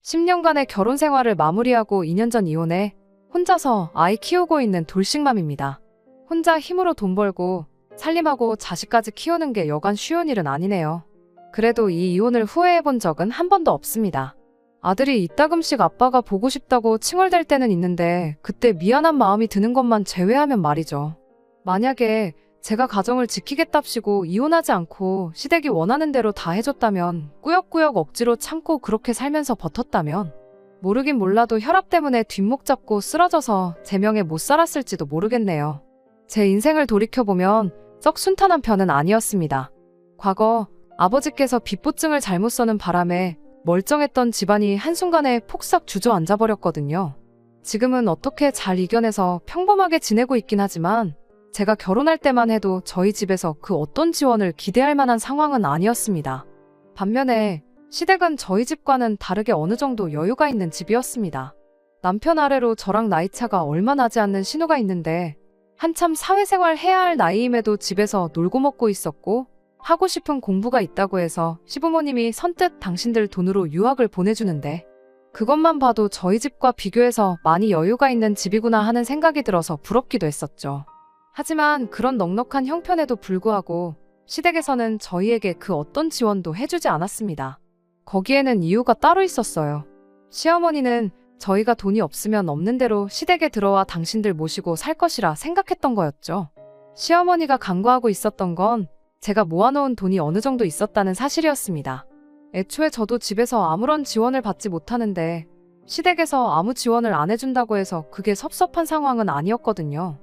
10년간의 결혼 생활을 마무리하고 2년 전 이혼해 혼자서 아이 키우고 있는 돌싱맘입니다. 혼자 힘으로 돈 벌고 살림하고 자식까지 키우는 게 여간 쉬운 일은 아니네요. 그래도 이 이혼을 후회해 본 적은 한 번도 없습니다. 아들이 이따금씩 아빠가 보고 싶다고 칭얼댈 때는 있는데 그때 미안한 마음이 드는 것만 제외하면 말이죠. 만약에 제가 가정을 지키겠답시고 이혼하지 않고 시댁이 원하는 대로 다 해줬다면, 꾸역꾸역 억지로 참고 그렇게 살면서 버텼다면, 모르긴 몰라도 혈압 때문에 뒷목 잡고 쓰러져서 제 명에 못 살았을지도 모르겠네요. 제 인생을 돌이켜보면 썩 순탄한 편은 아니었습니다. 과거 아버지께서 빚보증을 잘못 써는 바람에 멀쩡했던 집안이 한순간에 폭삭 주저앉아 버렸거든요. 지금은 어떻게 잘 이겨내서 평범하게 지내고 있긴 하지만 제가 결혼할 때만 해도 저희 집에서 그 어떤 지원을 기대할 만한 상황은 아니었습니다. 반면에 시댁은 저희 집과는 다르게 어느 정도 여유가 있는 집이었습니다. 남편 아래로 저랑 나이차가 얼마 나지 않는 신우가 있는데 한참 사회생활 해야 할 나이임에도 집에서 놀고 먹고 있었고, 하고 싶은 공부가 있다고 해서 시부모님이 선뜻 당신들 돈으로 유학을 보내주는데, 그것만 봐도 저희 집과 비교해서 많이 여유가 있는 집이구나 하는 생각이 들어서 부럽기도 했었죠. 하지만 그런 넉넉한 형편에도 불구하고 시댁에서는 저희에게 그 어떤 지원도 해주지 않았습니다. 거기에는 이유가 따로 있었어요. 시어머니는 저희가 돈이 없으면 없는 대로 시댁에 들어와 당신들 모시고 살 것이라 생각했던 거였죠. 시어머니가 간과하고 있었던 건 제가 모아놓은 돈이 어느 정도 있었다는 사실이었습니다. 애초에 저도 집에서 아무런 지원을 받지 못하는데 시댁에서 아무 지원을 안 해준다고 해서 그게 섭섭한 상황은 아니었거든요.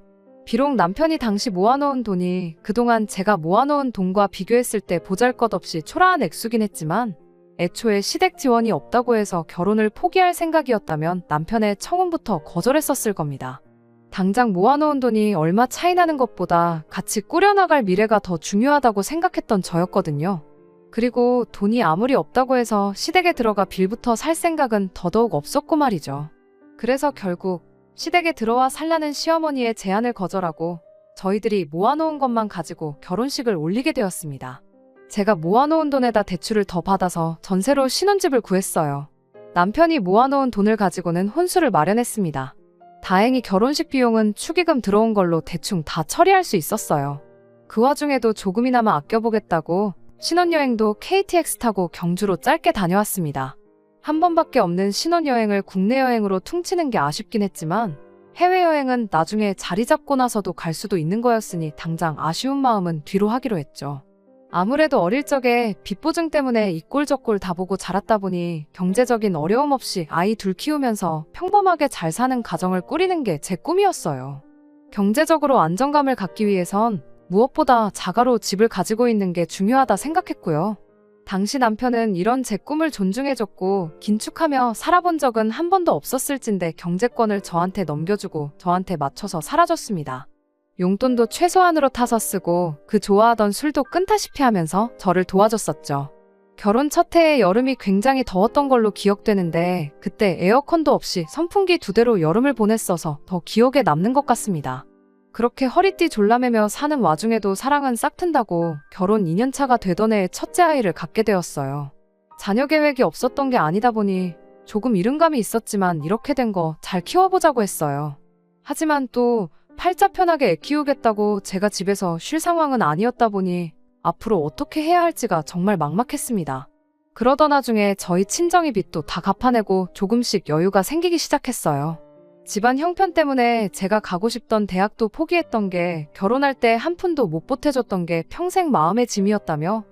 비록 남편이 당시 모아놓은 돈이 그동안 제가 모아놓은 돈과 비교했을 때 보잘것없이 초라한 액수긴 했지만, 애초에 시댁 지원이 없다고 해서 결혼을 포기할 생각이었다면 남편의 청혼부터 거절했었을 겁니다. 당장 모아놓은 돈이 얼마 차이 나는 것보다 같이 꾸려나갈 미래가 더 중요하다고 생각했던 저였거든요. 그리고 돈이 아무리 없다고 해서 시댁에 들어가 빌부터 살 생각은 더더욱 없었고 말이죠. 그래서 결국 시댁에 들어와 살라는 시어머니의 제안을 거절하고 저희들이 모아놓은 것만 가지고 결혼식을 올리게 되었습니다. 제가 모아놓은 돈에다 대출을 더 받아서 전세로 신혼집을 구했어요. 남편이 모아놓은 돈을 가지고는 혼수를 마련했습니다. 다행히 결혼식 비용은 축의금 들어온 걸로 대충 다 처리할 수 있었어요. 그 와중에도 조금이나마 아껴보겠다고 신혼여행도 KTX 타고 경주로 짧게 다녀왔습니다. 한 번밖에 없는 신혼여행을 국내 여행으로 퉁치는 게 아쉽긴 했지만 해외여행은 나중에 자리 잡고 나서도 갈 수도 있는 거였으니 당장 아쉬운 마음은 뒤로 하기로 했죠. 아무래도 어릴 적에 빚보증 때문에 이 꼴 저 꼴 다 보고 자랐다 보니 경제적인 어려움 없이 아이 둘 키우면서 평범하게 잘 사는 가정을 꾸리는 게 제 꿈이었어요. 경제적으로 안정감을 갖기 위해선 무엇보다 자가로 집을 가지고 있는 게 중요하다 생각했고요. 당시 남편은 이런 제 꿈을 존중해줬고 긴축하며 살아본 적은 한 번도 없었을진데 경제권을 저한테 넘겨주고 저한테 맞춰서 살아줬습니다. 용돈도 최소한으로 타서 쓰고 그 좋아하던 술도 끈타시피 하면서 저를 도와줬었죠. 결혼 첫 해의 여름이 굉장히 더웠던 걸로 기억되는데 그때 에어컨도 없이 선풍기 2대로 여름을 보냈어서 더 기억에 남는 것 같습니다. 그렇게 허리띠 졸라매며 사는 와중에도 사랑은 싹튼다고 결혼 2년차가 되던 해에 첫째 아이를 갖게 되었어요. 자녀 계획이 없었던 게 아니다 보니 조금 이른감이 있었지만 이렇게 된 거 잘 키워보자고 했어요. 하지만 또 팔자 편하게 애 키우겠다고 제가 집에서 쉴 상황은 아니었다 보니 앞으로 어떻게 해야 할지가 정말 막막했습니다. 그러던 와중에 저희 친정이 빚도 다 갚아내고 조금씩 여유가 생기기 시작했어요. 집안 형편 때문에 제가 가고 싶던 대학도 포기했던 게 결혼할 때 한 푼도 못 보태줬던 게 평생 마음의 짐이었다며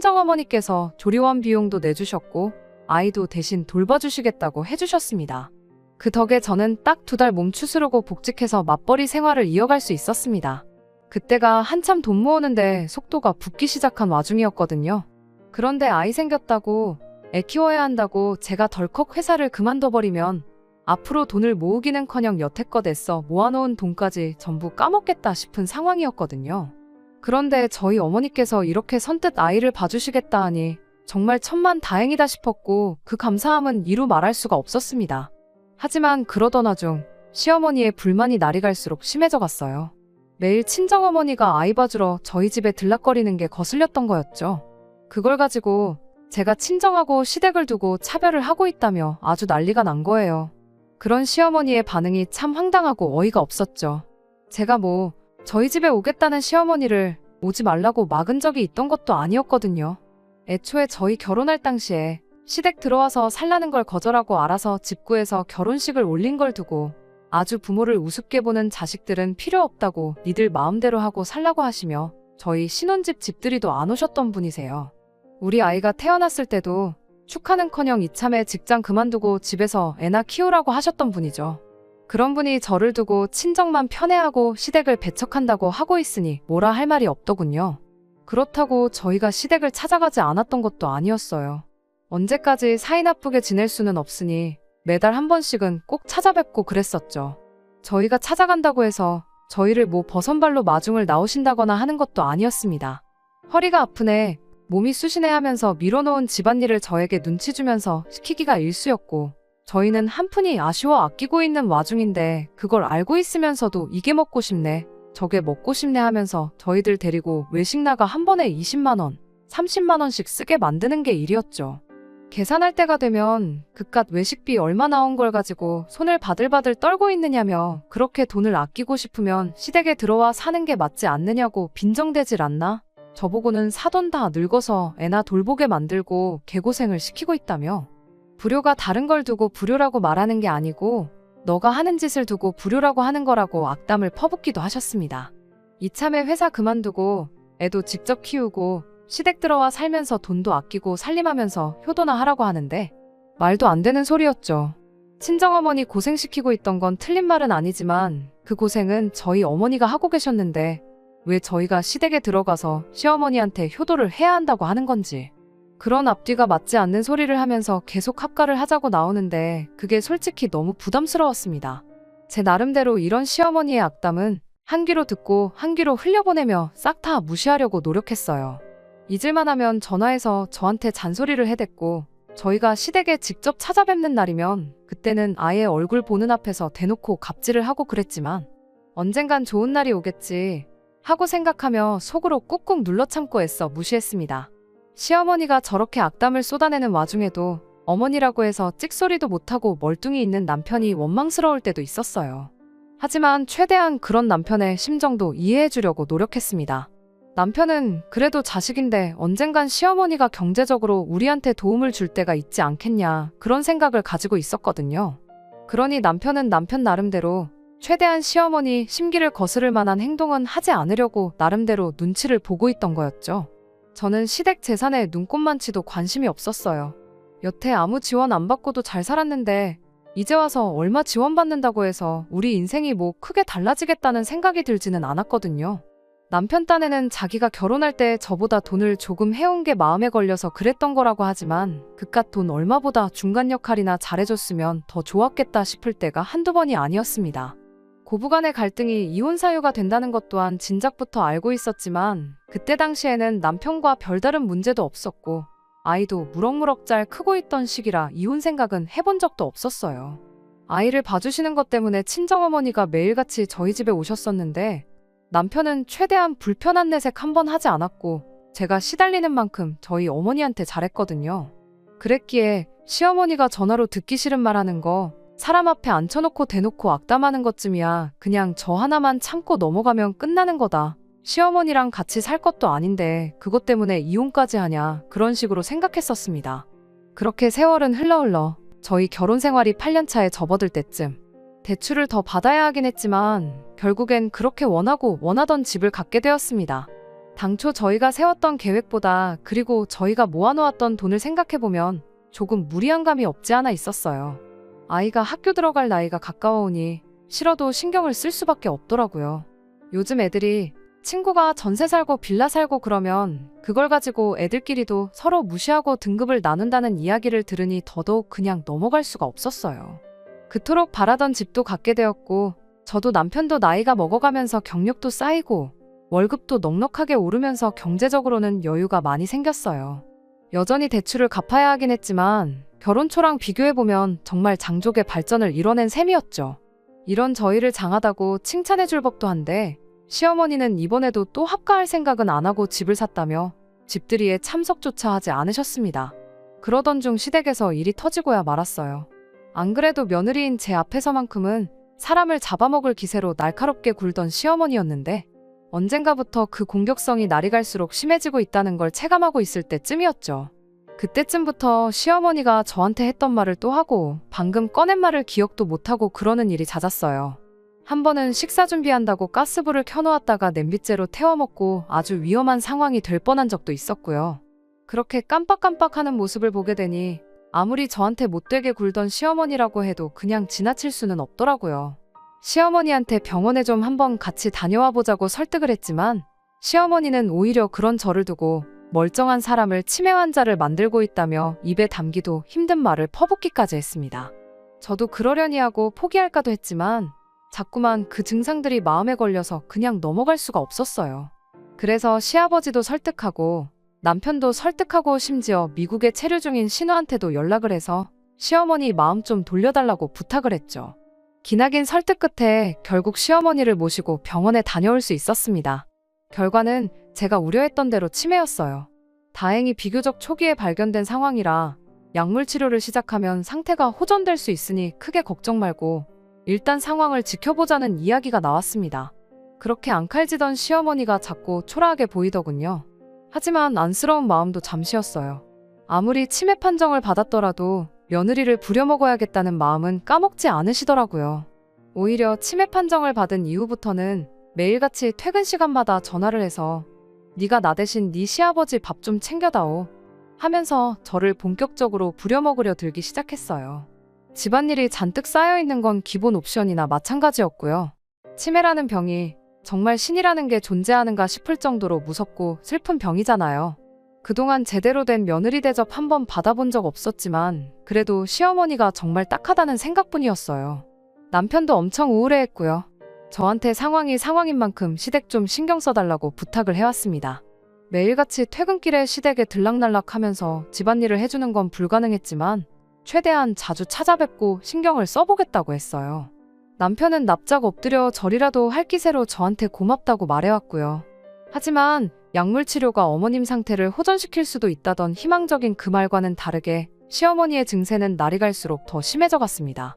친정어머니께서 조리원 비용도 내주셨고 아이도 대신 돌봐주시겠다고 해주셨습니다. 그 덕에 저는 딱 2달 몸 추스르고 복직해서 맞벌이 생활을 이어갈 수 있었습니다. 그때가 한참 돈 모으는데 속도가 붙기 시작한 와중이었거든요. 그런데 아이 생겼다고 애 키워야 한다고 제가 덜컥 회사를 그만둬버리면 앞으로 돈을 모으기는커녕 여태껏 애써 모아놓은 돈까지 전부 까먹겠다 싶은 상황이었거든요. 그런데 저희 어머니께서 이렇게 선뜻 아이를 봐주시겠다 하니 정말 천만다행이다 싶었고 그 감사함은 이루 말할 수가 없었습니다. 하지만 그러던 와중 시어머니의 불만이 날이 갈수록 심해져 갔어요. 매일 친정어머니가 아이 봐주러 저희 집에 들락거리는 게 거슬렸던 거였죠. 그걸 가지고 제가 친정하고 시댁을 두고 차별을 하고 있다며 아주 난리가 난 거예요. 그런 시어머니의 반응이 참 황당하고 어이가 없었죠. 제가 저희 집에 오겠다는 시어머니를 오지 말라고 막은 적이 있던 것도 아니었거든요. 애초에 저희 결혼할 당시에 시댁 들어와서 살라는 걸 거절하고 알아서 집 구해서 결혼식을 올린 걸 두고 아주 부모를 우습게 보는 자식들은 필요 없다고 니들 마음대로 하고 살라고 하시며 저희 신혼집 집들이도 안 오셨던 분이세요. 우리 아이가 태어났을 때도 축하는커녕 이참에 직장 그만두고 집에서 애나 키우라고 하셨던 분이죠. 그런 분이 저를 두고 친정만 편애하고 시댁을 배척한다고 하고 있으니 뭐라 할 말이 없더군요. 그렇다고 저희가 시댁을 찾아가지 않았던 것도 아니었어요. 언제까지 사이 나쁘게 지낼 수는 없으니 매달 한 번씩은 꼭 찾아뵙고 그랬었죠. 저희가 찾아간다고 해서 저희를 버선발로 마중을 나오신다거나 하는 것도 아니었습니다. 허리가 아프네, 몸이 쑤시네 하면서 밀어놓은 집안일을 저에게 눈치 주면서 시키기가 일쑤였고 저희는 한푼이 아쉬워 아끼고 있는 와중인데 그걸 알고 있으면서도 이게 먹고 싶네, 저게 먹고 싶네 하면서 저희들 데리고 외식 나가 한 번에 20만 원, 30만 원씩 쓰게 만드는 게 일이었죠. 계산할 때가 되면 그깟 외식비 얼마 나온 걸 가지고 손을 바들바들 떨고 있느냐며 그렇게 돈을 아끼고 싶으면 시댁에 들어와 사는 게 맞지 않느냐고 빈정대질 않나? 저보고는 사돈 다 늙어서 애나 돌보게 만들고 개고생을 시키고 있다며. 불효가 다른 걸 두고 불효라고 말하는 게 아니고 너가 하는 짓을 두고 불효라고 하는 거라고 악담을 퍼붓기도 하셨습니다. 이참에 회사 그만두고 애도 직접 키우고 시댁 들어와 살면서 돈도 아끼고 살림하면서 효도나 하라고 하는데 말도 안 되는 소리였죠. 친정어머니 고생시키고 있던 건 틀린 말은 아니지만 그 고생은 저희 어머니가 하고 계셨는데 왜 저희가 시댁에 들어가서 시어머니한테 효도를 해야 한다고 하는 건지. 그런 앞뒤가 맞지 않는 소리를 하면서 계속 합가를 하자고 나오는데 그게 솔직히 너무 부담스러웠습니다. 제 나름대로 이런 시어머니의 악담은 한 귀로 듣고 한 귀로 흘려보내며 싹 다 무시하려고 노력했어요. 잊을만 하면 전화해서 저한테 잔소리를 해댔고 저희가 시댁에 직접 찾아뵙는 날이면 그때는 아예 얼굴 보는 앞에서 대놓고 갑질을 하고 그랬지만 언젠간 좋은 날이 오겠지 하고 생각하며 속으로 꾹꾹 눌러 참고 애써 무시했습니다. 시어머니가 저렇게 악담을 쏟아내는 와중에도 어머니라고 해서 찍소리도 못하고 멀뚱히 있는 남편이 원망스러울 때도 있었어요. 하지만 최대한 그런 남편의 심정도 이해해주려고 노력했습니다. 남편은 그래도 자식인데 언젠간 시어머니가 경제적으로 우리한테 도움을 줄 때가 있지 않겠냐 그런 생각을 가지고 있었거든요. 그러니 남편은 남편 나름대로 최대한 시어머니 심기를 거스를 만한 행동은 하지 않으려고 나름대로 눈치를 보고 있던 거였죠. 저는 시댁 재산에 눈꼽만치도 관심이 없었어요. 여태 아무 지원 안 받고도 잘 살았는데 이제 와서 얼마 지원받는다고 해서 우리 인생이 크게 달라지겠다는 생각이 들지는 않았거든요. 남편 딴에는 자기가 결혼할 때 저보다 돈을 조금 해온 게 마음에 걸려서 그랬던 거라고 하지만 그깟 돈 얼마보다 중간 역할이나 잘해줬으면 더 좋았겠다 싶을 때가 한두 번이 아니었습니다. 고부간의 갈등이 이혼 사유가 된다는 것 또한 진작부터 알고 있었지만 그때 당시에는 남편과 별다른 문제도 없었고 아이도 무럭무럭 잘 크고 있던 시기라 이혼 생각은 해본 적도 없었어요. 아이를 봐주시는 것 때문에 친정어머니가 매일같이 저희 집에 오셨었는데 남편은 최대한 불편한 내색 한 번 하지 않았고 제가 시달리는 만큼 저희 어머니한테 잘했거든요. 그랬기에 시어머니가 전화로 듣기 싫은 말 하는 거 사람 앞에 앉혀놓고 대놓고 악담하는 것쯤이야 그냥 저 하나만 참고 넘어가면 끝나는 거다. 시어머니랑 같이 살 것도 아닌데 그것 때문에 이혼까지 하냐 그런 식으로 생각했었습니다. 그렇게 세월은 흘러 저희 결혼 생활이 8년 차에 접어들 때쯤 대출을 더 받아야 하긴 했지만 결국엔 그렇게 원하던 집을 갖게 되었습니다. 당초 저희가 세웠던 계획보다 그리고 저희가 모아놓았던 돈을 생각해보면 조금 무리한 감이 없지 않아 있었어요. 아이가 학교 들어갈 나이가 가까워오니 싫어도 신경을 쓸 수밖에 없더라고요. 요즘 애들이 친구가 전세 살고 빌라 살고 그러면 그걸 가지고 애들끼리도 서로 무시하고 등급을 나눈다는 이야기를 들으니 더더욱 그냥 넘어갈 수가 없었어요. 그토록 바라던 집도 갖게 되었고 저도 남편도 나이가 먹어가면서 경력도 쌓이고 월급도 넉넉하게 오르면서 경제적으로는 여유가 많이 생겼어요. 여전히 대출을 갚아야 하긴 했지만 결혼 초랑 비교해보면 정말 장족의 발전을 이뤄낸 셈이었죠. 이런 저희를 장하다고 칭찬해줄 법도 한데 시어머니는 이번에도 또 합가할 생각은 안 하고 집을 샀다며 집들이에 참석조차 하지 않으셨습니다. 그러던 중 시댁에서 일이 터지고야 말았어요. 안 그래도 며느리인 제 앞에서만큼은 사람을 잡아먹을 기세로 날카롭게 굴던 시어머니였는데 언젠가부터 그 공격성이 날이 갈수록 심해지고 있다는 걸 체감하고 있을 때쯤이었죠. 그때쯤부터 시어머니가 저한테 했던 말을 또 하고 방금 꺼낸 말을 기억도 못하고 그러는 일이 잦았어요. 한 번은 식사 준비한다고 가스불을 켜놓았다가 냄비째로 태워먹고 아주 위험한 상황이 될 뻔한 적도 있었고요. 그렇게 깜빡깜빡하는 모습을 보게 되니 아무리 저한테 못되게 굴던 시어머니라고 해도 그냥 지나칠 수는 없더라고요. 시어머니한테 병원에 좀 한번 같이 다녀와 보자고 설득을 했지만 시어머니는 오히려 그런 저를 두고 멀쩡한 사람을 치매 환자를 만들고 있다며 입에 담기도 힘든 말을 퍼붓기까지 했습니다. 저도 그러려니 하고 포기할까도 했지만 자꾸만 그 증상들이 마음에 걸려서 그냥 넘어갈 수가 없었어요. 그래서 시아버지도 설득하고 남편도 설득하고 심지어 미국에 체류 중인 신우한테도 연락을 해서 시어머니 마음 좀 돌려달라고 부탁을 했죠. 기나긴 설득 끝에 결국 시어머니를 모시고 병원에 다녀올 수 있었습니다. 결과는 제가 우려했던 대로 치매였어요. 다행히 비교적 초기에 발견된 상황이라 약물 치료를 시작하면 상태가 호전될 수 있으니 크게 걱정 말고 일단 상황을 지켜보자는 이야기가 나왔습니다. 그렇게 앙칼지던 시어머니가 자꾸 초라하게 보이더군요. 하지만 안쓰러운 마음도 잠시였어요. 아무리 치매 판정을 받았더라도 며느리를 부려먹어야겠다는 마음은 까먹지 않으시더라고요. 오히려 치매 판정을 받은 이후부터는 매일같이 퇴근 시간마다 전화를 해서 네가 나 대신 네 시아버지 밥 좀 챙겨다오 하면서 저를 본격적으로 부려먹으려 들기 시작했어요. 집안일이 잔뜩 쌓여있는 건 기본 옵션이나 마찬가지였고요. 치매라는 병이 정말 신이라는 게 존재하는가 싶을 정도로 무섭고 슬픈 병이잖아요. 그동안 제대로 된 며느리 대접 한 번 받아본 적 없었지만 그래도 시어머니가 정말 딱하다는 생각뿐이었어요. 남편도 엄청 우울해했고요. 저한테 상황이 상황인 만큼 시댁 좀 신경 써달라고 부탁을 해왔습니다. 매일같이 퇴근길에 시댁에 들락날락하면서 집안일을 해주는 건 불가능했지만 최대한 자주 찾아뵙고 신경을 써보겠다고 했어요. 남편은 납작 엎드려 절이라도 할 기세로 저한테 고맙다고 말해왔고요. 하지만 약물 치료가 어머님 상태를 호전시킬 수도 있다던 희망적인 그 말과는 다르게 시어머니의 증세는 날이 갈수록 더 심해져 갔습니다.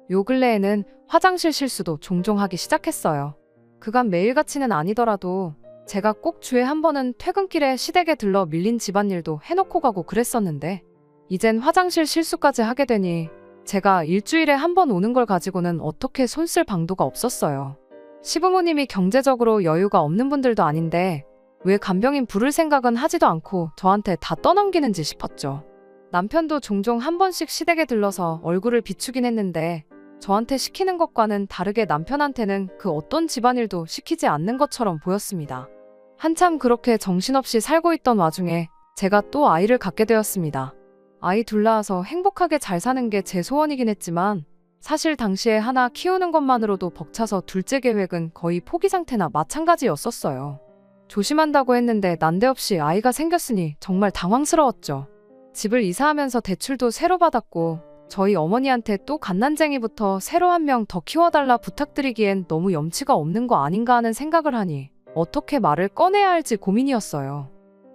요 근래에는 화장실 실수도 종종 하기 시작했어요. 그간 매일같이는 아니더라도 제가 꼭 주에 한 번은 퇴근길에 시댁에 들러 밀린 집안일도 해놓고 가고 그랬었는데 이젠 화장실 실수까지 하게 되니 제가 일주일에 한 번 오는 걸 가지고는 어떻게 손쓸 방도가 없었어요. 시부모님이 경제적으로 여유가 없는 분들도 아닌데 왜 간병인 부를 생각은 하지도 않고 저한테 다 떠넘기는지 싶었죠. 남편도 종종 한 번씩 시댁에 들러서 얼굴을 비추긴 했는데 저한테 시키는 것과는 다르게 남편한테는 그 어떤 집안일도 시키지 않는 것처럼 보였습니다. 한참 그렇게 정신없이 살고 있던 와중에 제가 또 아이를 갖게 되었습니다. 아이 둘 낳아서 행복하게 잘 사는 게 제 소원이긴 했지만 사실 당시에 하나 키우는 것만으로도 벅차서 둘째 계획은 거의 포기 상태나 마찬가지였었어요. 조심한다고 했는데 난데없이 아이가 생겼으니 정말 당황스러웠죠. 집을 이사하면서 대출도 새로 받았고 저희 어머니한테 또 갓난쟁이부터 새로 한 명 더 키워달라 부탁드리기엔 너무 염치가 없는 거 아닌가 하는 생각을 하니 어떻게 말을 꺼내야 할지 고민이었어요.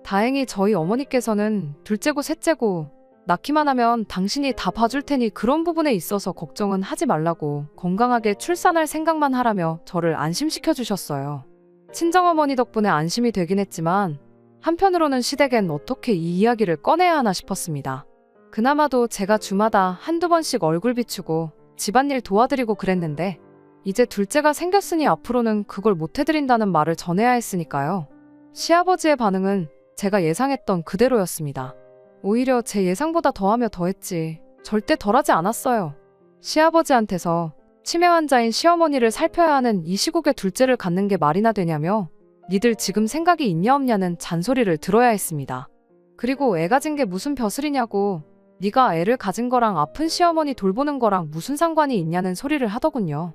다행히 저희 어머니께서는 둘째고 셋째고 낳기만 하면 당신이 다 봐줄 테니 그런 부분에 있어서 걱정은 하지 말라고 건강하게 출산할 생각만 하라며 저를 안심시켜 주셨어요. 친정어머니 덕분에 안심이 되긴 했지만 한편으로는 시댁엔 어떻게 이 이야기를 꺼내야 하나 싶었습니다. 그나마도 제가 주마다 한두 번씩 얼굴 비추고 집안일 도와드리고 그랬는데 이제 둘째가 생겼으니 앞으로는 그걸 못 해드린다는 말을 전해야 했으니까요. 시아버지의 반응은 제가 예상했던 그대로였습니다. 오히려 제 예상보다 더하며 더했지 절대 덜하지 않았어요. 시아버지한테서 치매 환자인 시어머니를 살펴야 하는 이 시국에 둘째를 갖는 게 말이나 되냐며 니들 지금 생각이 있냐 없냐는 잔소리를 들어야 했습니다. 그리고 애 가진 게 무슨 벼슬이냐고 네가 애를 가진 거랑 아픈 시어머니 돌보는 거랑 무슨 상관이 있냐는 소리를 하더군요.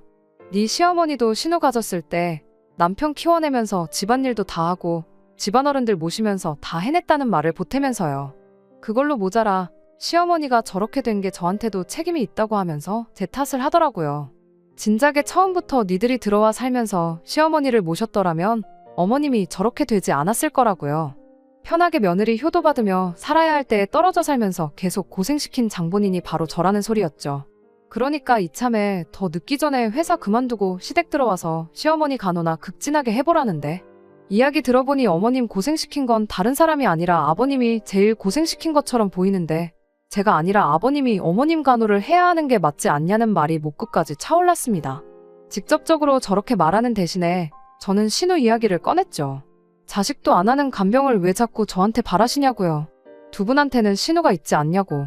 네 시어머니도 신우 가졌을 때 남편 키워내면서 집안일도 다 하고 집안어른들 모시면서 다 해냈다는 말을 보태면서요. 그걸로 모자라 시어머니가 저렇게 된 게 저한테도 책임이 있다고 하면서 제 탓을 하더라고요. 진작에 처음부터 니들이 들어와 살면서 시어머니를 모셨더라면 어머님이 저렇게 되지 않았을 거라고요. 편하게 며느리 효도받으며 살아야 할 때에 떨어져 살면서 계속 고생시킨 장본인이 바로 저라는 소리였죠. 그러니까 이참에 더 늦기 전에 회사 그만두고 시댁 들어와서 시어머니 간호나 극진하게 해보라는데, 이야기 들어보니 어머님 고생시킨 건 다른 사람이 아니라 아버님이 제일 고생시킨 것처럼 보이는데, 제가 아니라 아버님이 어머님 간호를 해야 하는 게 맞지 않냐는 말이 목끝까지 차올랐습니다. 직접적으로 저렇게 말하는 대신에 저는 신우 이야기를 꺼냈죠. 자식도 안 하는 간병을 왜 자꾸 저한테 바라시냐고요. 두 분한테는 신우가 있지 않냐고.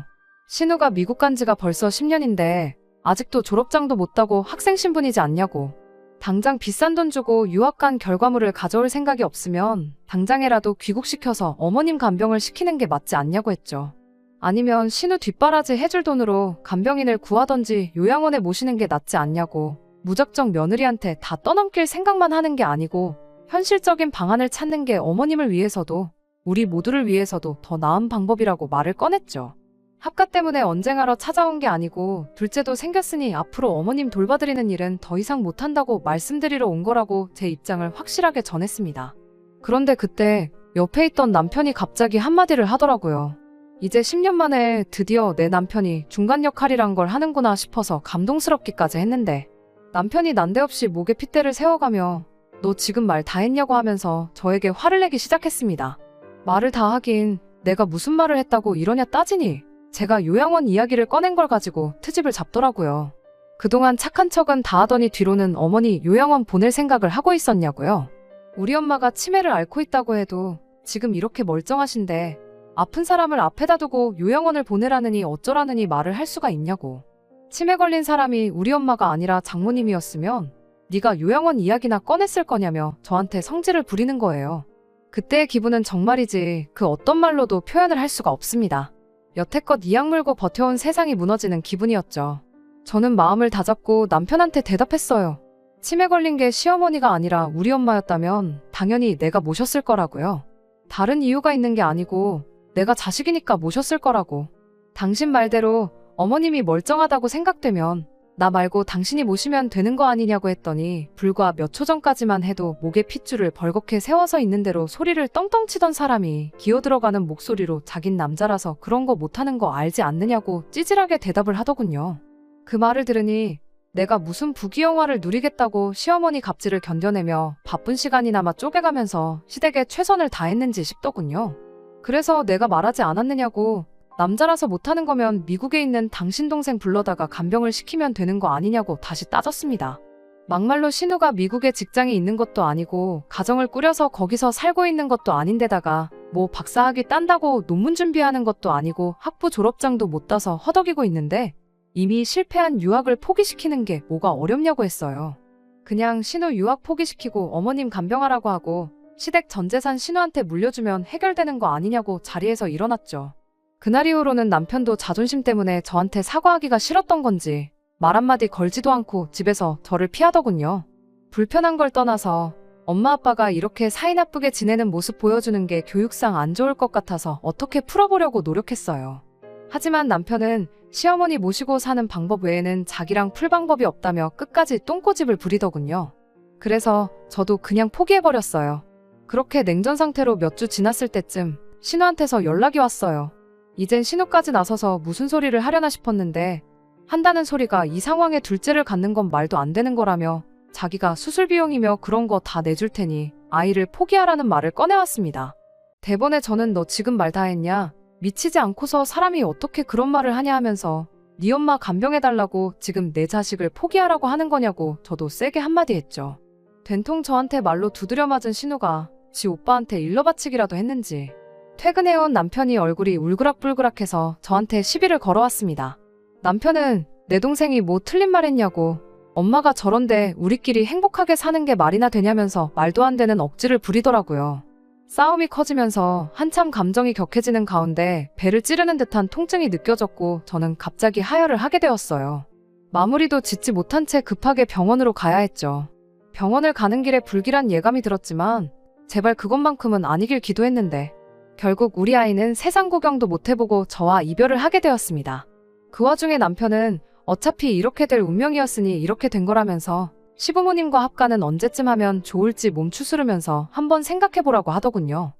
신우가 미국 간 지가 벌써 10년인데 아직도 졸업장도 못 따고 학생 신분이지 않냐고. 당장 비싼 돈 주고 유학 간 결과물을 가져올 생각이 없으면 당장이라도 귀국시켜서 어머님 간병을 시키는 게 맞지 않냐고 했죠. 아니면 신우 뒷바라지 해줄 돈으로 간병인을 구하던지 요양원에 모시는 게 낫지 않냐고. 무작정 며느리한테 다 떠넘길 생각만 하는 게 아니고 현실적인 방안을 찾는 게 어머님을 위해서도 우리 모두를 위해서도 더 나은 방법이라고 말을 꺼냈죠. 학가 때문에 언쟁하러 찾아온 게 아니고 둘째도 생겼으니 앞으로 어머님 돌봐드리는 일은 더 이상 못한다고 말씀드리러 온 거라고 제 입장을 확실하게 전했습니다. 그런데 그때 옆에 있던 남편이 갑자기 한마디를 하더라고요. 이제 10년 만에 드디어 내 남편이 중간 역할이란 걸 하는구나 싶어서 감동스럽기까지 했는데, 남편이 난데없이 목에 핏대를 세워가며 너 지금 말 다 했냐고 하면서 저에게 화를 내기 시작했습니다. 말을 다 하긴 내가 무슨 말을 했다고 이러냐 따지니 제가 요양원 이야기를 꺼낸 걸 가지고 트집을 잡더라고요. 그동안 착한 척은 다 하더니 뒤로는 어머니 요양원 보낼 생각을 하고 있었냐고요. 우리 엄마가 치매를 앓고 있다고 해도 지금 이렇게 멀쩡하신데 아픈 사람을 앞에다 두고 요양원을 보내라느니 어쩌라느니 말을 할 수가 있냐고. 치매 걸린 사람이 우리 엄마가 아니라 장모님이었으면 네가 요양원 이야기나 꺼냈을 거냐며 저한테 성질을 부리는 거예요. 그때의 기분은 정말이지 그 어떤 말로도 표현을 할 수가 없습니다. 여태껏 이악 물고 버텨온 세상이 무너지는 기분이었죠. 저는 마음을 다잡고 남편한테 대답했어요. 치매 걸린 게 시어머니가 아니라 우리 엄마였다면 당연히 내가 모셨을 거라고요. 다른 이유가 있는 게 아니고 내가 자식이니까 모셨을 거라고. 당신 말대로 어머님이 멀쩡하다고 생각되면 나 말고 당신이 모시면 되는 거 아니냐고 했더니 불과 몇 초 전까지만 해도 목에 핏줄을 벌겋게 세워서 있는 대로 소리를 떵떵 치던 사람이 기어들어가는 목소리로 자긴 남자라서 그런 거 못하는 거 알지 않느냐고 찌질하게 대답을 하더군요. 그 말을 들으니 내가 무슨 부귀영화를 누리겠다고 시어머니 갑질을 견뎌내며 바쁜 시간이나마 쪼개가면서 시댁에 최선을 다했는지 싶더군요. 그래서 내가 말하지 않았느냐고, 남자라서 못하는 거면 미국에 있는 당신 동생 불러다가 간병을 시키면 되는 거 아니냐고 다시 따졌습니다. 막말로 신우가 미국에 직장이 있는 것도 아니고 가정을 꾸려서 거기서 살고 있는 것도 아닌데다가 뭐 박사학위 딴다고 논문 준비하는 것도 아니고 학부 졸업장도 못 따서 허덕이고 있는데 이미 실패한 유학을 포기시키는 게 뭐가 어렵냐고 했어요. 그냥 신우 유학 포기시키고 어머님 간병하라고 하고 시댁 전 재산 신우한테 물려주면 해결되는 거 아니냐고 자리에서 일어났죠. 그날 이후로는 남편도 자존심 때문에 저한테 사과하기가 싫었던 건지 말 한마디 걸지도 않고 집에서 저를 피하더군요. 불편한 걸 떠나서 엄마 아빠가 이렇게 사이 나쁘게 지내는 모습 보여주는 게 교육상 안 좋을 것 같아서 어떻게 풀어보려고 노력했어요. 하지만 남편은 시어머니 모시고 사는 방법 외에는 자기랑 풀 방법이 없다며 끝까지 똥꼬집을 부리더군요. 그래서 저도 그냥 포기해버렸어요. 그렇게 냉전 상태로 몇 주 지났을 때쯤 신우한테서 연락이 왔어요. 이젠 신우까지 나서서 무슨 소리를 하려나 싶었는데 한다는 소리가 이 상황에 둘째를 갖는 건 말도 안 되는 거라며 자기가 수술 비용이며 그런 거 다 내줄 테니 아이를 포기하라는 말을 꺼내왔습니다. 대번에 저는 너 지금 말 다 했냐? 미치지 않고서 사람이 어떻게 그런 말을 하냐 하면서 네 엄마 간병해달라고 지금 내 자식을 포기하라고 하는 거냐고 저도 세게 한마디 했죠. 된통 저한테 말로 두드려 맞은 신우가 지 오빠한테 일러바치기라도 했는지 퇴근해온 남편이 얼굴이 울그락불그락해서 저한테 시비를 걸어왔습니다. 남편은 내 동생이 뭐 틀린 말 했냐고, 엄마가 저런데 우리끼리 행복하게 사는 게 말이나 되냐면서 말도 안 되는 억지를 부리더라고요. 싸움이 커지면서 한참 감정이 격해지는 가운데 배를 찌르는 듯한 통증이 느껴졌고 저는 갑자기 하혈을 하게 되었어요. 마무리도 짓지 못한 채 급하게 병원으로 가야 했죠. 병원을 가는 길에 불길한 예감이 들었지만 제발 그것만큼은 아니길 기도했는데 결국 우리 아이는 세상 구경도 못 해보고 저와 이별을 하게 되었습니다. 그 와중에 남편은 어차피 이렇게 될 운명이었으니 이렇게 된 거라면서 시부모님과 합가는 언제쯤 하면 좋을지 몸 추스르면서 한번 생각해보라고 하더군요.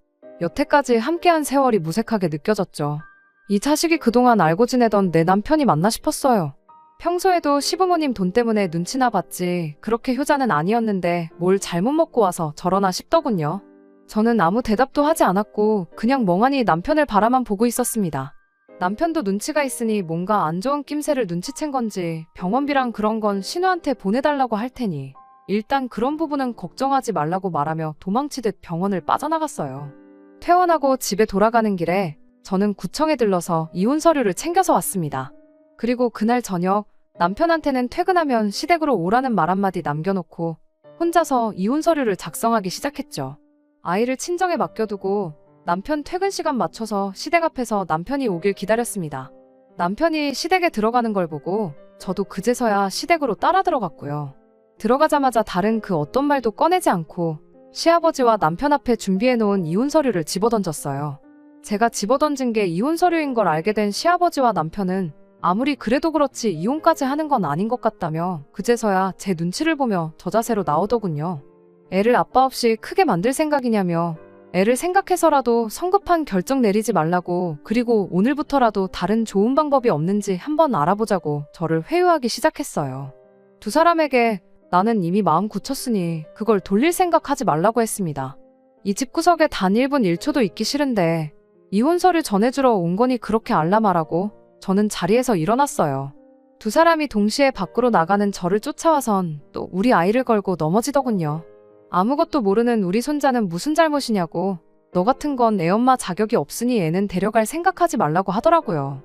여태까지 함께한 세월이 무색하게 느껴졌죠. 이 자식이 그동안 알고 지내던 내 남편이 맞나 싶었어요. 평소에도 시부모님 돈 때문에 눈치나 봤지 그렇게 효자는 아니었는데 뭘 잘못 먹고 와서 저러나 싶더군요. 저는 아무 대답도 하지 않았고 그냥 멍하니 남편을 바라만 보고 있었습니다. 남편도 눈치가 있으니 뭔가 안 좋은 낌새를 눈치챈 건지 병원비랑 그런 건 신우한테 보내달라고 할 테니 일단 그런 부분은 걱정하지 말라고 말하며 도망치듯 병원을 빠져나갔어요. 퇴원하고 집에 돌아가는 길에 저는 구청에 들러서 이혼 서류를 챙겨서 왔습니다. 그리고 그날 저녁 남편한테는 퇴근하면 시댁으로 오라는 말 한마디 남겨놓고 혼자서 이혼 서류를 작성하기 시작했죠. 아이를 친정에 맡겨두고 남편 퇴근 시간 맞춰서 시댁 앞에서 남편이 오길 기다렸습니다. 남편이 시댁에 들어가는 걸 보고 저도 그제서야 시댁으로 따라 들어갔고요. 들어가자마자 다른 그 어떤 말도 꺼내지 않고 시아버지와 남편 앞에 준비해놓은 이혼 서류를 집어던졌어요. 제가 집어던진 게 이혼 서류인 걸 알게 된 시아버지와 남편은 아무리 그래도 그렇지 이혼까지 하는 건 아닌 것 같다며 그제서야 제 눈치를 보며 저 자세로 나오더군요. 애를 아빠 없이 크게 만들 생각이냐며 애를 생각해서라도 성급한 결정 내리지 말라고 그리고 오늘부터라도 다른 좋은 방법이 없는지 한번 알아보자고 저를 회유하기 시작했어요. 두 사람에게 나는 이미 마음 굳혔으니 그걸 돌릴 생각하지 말라고 했습니다. 이 집구석에 단 1분 1초도 있기 싫은데 이혼 서류 전해주러 온 거니 그렇게 알라말하고 저는 자리에서 일어났어요. 두 사람이 동시에 밖으로 나가는 저를 쫓아와선 또 우리 아이를 걸고 넘어지더군요. 아무것도 모르는 우리 손자는 무슨 잘못이냐고 너 같은 건 애 엄마 자격이 없으니 애는 데려갈 생각하지 말라고 하더라고요.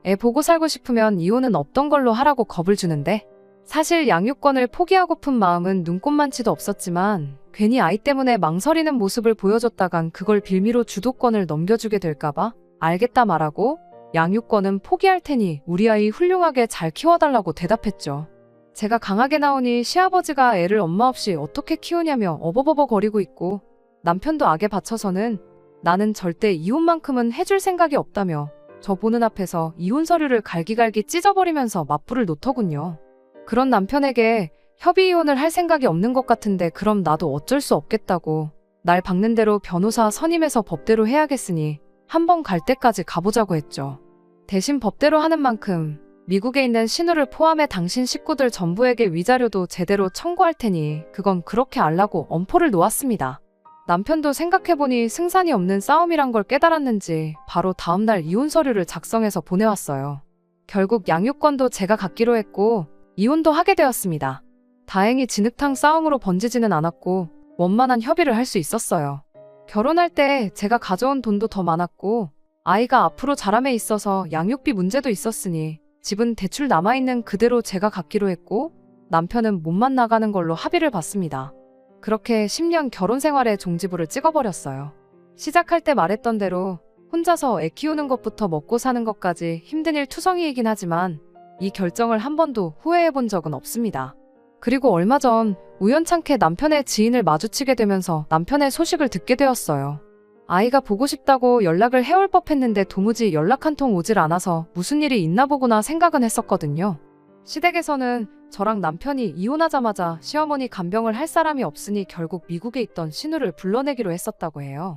애 보고 살고 싶으면 이혼은 없던 걸로 하라고 겁을 주는데 사실 양육권을 포기하고픈 마음은 눈꼽만치도 없었지만 괜히 아이 때문에 망설이는 모습을 보여줬다간 그걸 빌미로 주도권을 넘겨주게 될까봐 알겠다 말하고 양육권은 포기할 테니 우리 아이 훌륭하게 잘 키워달라고 대답했죠. 제가 강하게 나오니 시아버지가 애를 엄마 없이 어떻게 키우냐며 어버버버거리고 있고 남편도 악에 받쳐서는 나는 절대 이혼만큼은 해줄 생각이 없다며 저 보는 앞에서 이혼 서류를 갈기갈기 찢어버리면서 맞불을 놓더군요. 그런 남편에게 협의 이혼을 할 생각이 없는 것 같은데 그럼 나도 어쩔 수 없겠다고 날 박는 대로 변호사 선임해서 법대로 해야겠으니 한번 갈 때까지 가보자고 했죠. 대신 법대로 하는 만큼 미국에 있는 신우를 포함해 당신 식구들 전부에게 위자료도 제대로 청구할 테니 그건 그렇게 알라고 엄포를 놓았습니다. 남편도 생각해보니 승산이 없는 싸움이란 걸 깨달았는지 바로 다음날 이혼 서류를 작성해서 보내왔어요. 결국 양육권도 제가 갖기로 했고 이혼도 하게 되었습니다. 다행히 진흙탕 싸움으로 번지지는 않았고 원만한 협의를 할 수 있었어요. 결혼할 때 제가 가져온 돈도 더 많았고 아이가 앞으로 자람에 있어서 양육비 문제도 있었으니 집은 대출 남아있는 그대로 제가 갖기로 했고 남편은 몸만 나가는 걸로 합의를 봤습니다. 그렇게 10년 결혼 생활에 종지부를 찍어버렸어요. 시작할 때 말했던 대로 혼자서 애 키우는 것부터 먹고 사는 것까지 힘든 일 투성이이긴 하지만 이 결정을 한 번도 후회해본 적은 없습니다. 그리고 얼마 전 우연찮게 남편의 지인을 마주치게 되면서 남편의 소식을 듣게 되었어요. 아이가 보고 싶다고 연락을 해올 법했는데 도무지 연락 한 통 오질 않아서 무슨 일이 있나 보구나 생각은 했었거든요. 시댁에서는 저랑 남편이 이혼하자마자 시어머니 간병을 할 사람이 없으니 결국 미국에 있던 신우를 불러내기로 했었다고 해요.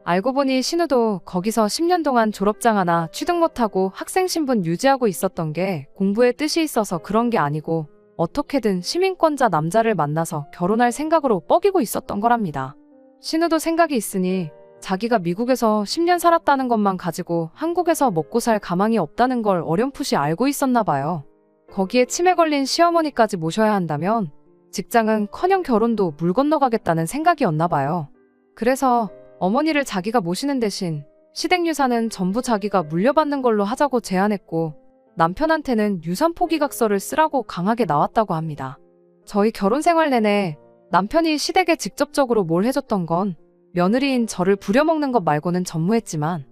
알고 보니 신우도 거기서 10년 동안 졸업장 하나 취득 못하고 학생 신분 유지하고 있었던 게 공부에 뜻이 있어서 그런 게 아니고 어떻게든 시민권자 남자를 만나서 결혼할 생각으로 뻐기고 있었던 거랍니다. 신우도 생각이 있으니 자기가 미국에서 10년 살았다는 것만 가지고 한국에서 먹고 살 가망이 없다는 걸 어렴풋이 알고 있었나 봐요. 거기에 치매 걸린 시어머니까지 모셔야 한다면 직장은커녕 결혼도 물 건너가겠다는 생각이었나 봐요. 그래서 어머니를 자기가 모시는 대신 시댁 유산은 전부 자기가 물려받는 걸로 하자고 제안했고 남편한테는 유산 포기각서를 쓰라고 강하게 나왔다고 합니다. 저희 결혼 생활 내내 남편이 시댁에 직접적으로 뭘 해줬던 건 며느리인 저를 부려먹는 것 말고는 전무했지만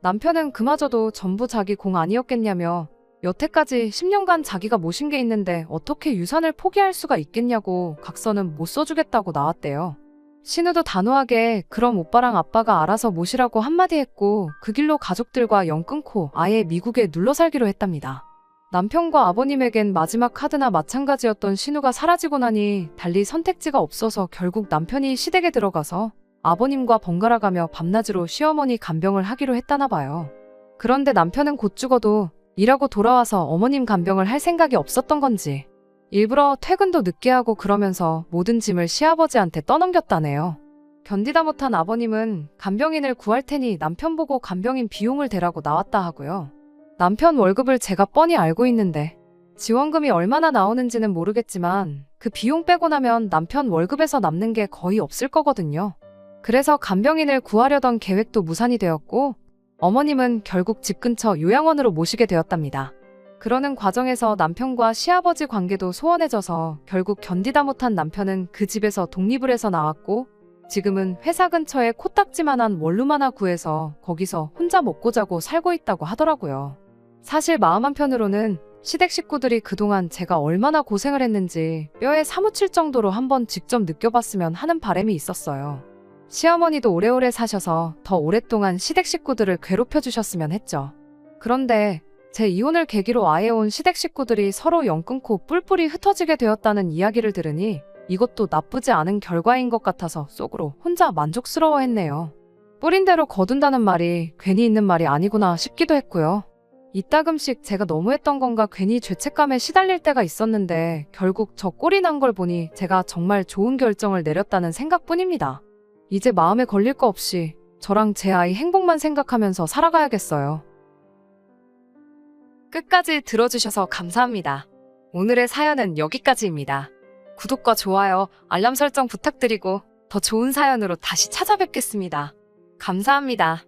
남편은 그마저도 전부 자기 공 아니었겠냐며 여태까지 10년간 자기가 모신 게 있는데 어떻게 유산을 포기할 수가 있겠냐고 각서는 못 써주겠다고 나왔대요. 신우도 단호하게 그럼 오빠랑 아빠가 알아서 모시라고 한마디 했고 그 길로 가족들과 연 끊고 아예 미국에 눌러 살기로 했답니다. 남편과 아버님에겐 마지막 카드나 마찬가지였던 신우가 사라지고 나니 달리 선택지가 없어서 결국 남편이 시댁에 들어가서 아버님과 번갈아가며 밤낮으로 시어머니 간병을 하기로 했다나 봐요. 그런데 남편은 곧 죽어도 일하고 돌아와서 어머님 간병을 할 생각이 없었던 건지 일부러 퇴근도 늦게 하고 그러면서 모든 짐을 시아버지한테 떠넘겼다네요. 견디다 못한 아버님은 간병인을 구할 테니 남편 보고 간병인 비용을 대라고 나왔다 하고요. 남편 월급을 제가 뻔히 알고 있는데 지원금이 얼마나 나오는지는 모르겠지만 그 비용 빼고 나면 남편 월급에서 남는 게 거의 없을 거거든요. 그래서 간병인을 구하려던 계획도 무산이 되었고 어머님은 결국 집 근처 요양원으로 모시게 되었답니다. 그러는 과정에서 남편과 시아버지 관계도 소원해져서 결국 견디다 못한 남편은 그 집에서 독립을 해서 나왔고 지금은 회사 근처에 코딱지만한 원룸 하나 구해서 거기서 혼자 먹고 자고 살고 있다고 하더라고요. 사실 마음 한편으로는 시댁 식구들이 그동안 제가 얼마나 고생을 했는지 뼈에 사무칠 정도로 한번 직접 느껴봤으면 하는 바람이 있었어요. 시어머니도 오래오래 사셔서 더 오랫동안 시댁 식구들을 괴롭혀주셨으면 했죠. 그런데 제 이혼을 계기로 아예 온 시댁 식구들이 서로 연 끊고 뿔뿔이 흩어지게 되었다는 이야기를 들으니 이것도 나쁘지 않은 결과인 것 같아서 속으로 혼자 만족스러워했네요. 뿌린 대로 거둔다는 말이 괜히 있는 말이 아니구나 싶기도 했고요. 이따금씩 제가 너무했던 건가 괜히 죄책감에 시달릴 때가 있었는데 결국 저 꼴이 난 걸 보니 제가 정말 좋은 결정을 내렸다는 생각뿐입니다. 이제 마음에 걸릴 거 없이 저랑 제 아이 행복만 생각하면서 살아가야겠어요. 끝까지 들어주셔서 감사합니다. 오늘의 사연은 여기까지입니다. 구독과 좋아요, 알람 설정 부탁드리고 더 좋은 사연으로 다시 찾아뵙겠습니다. 감사합니다.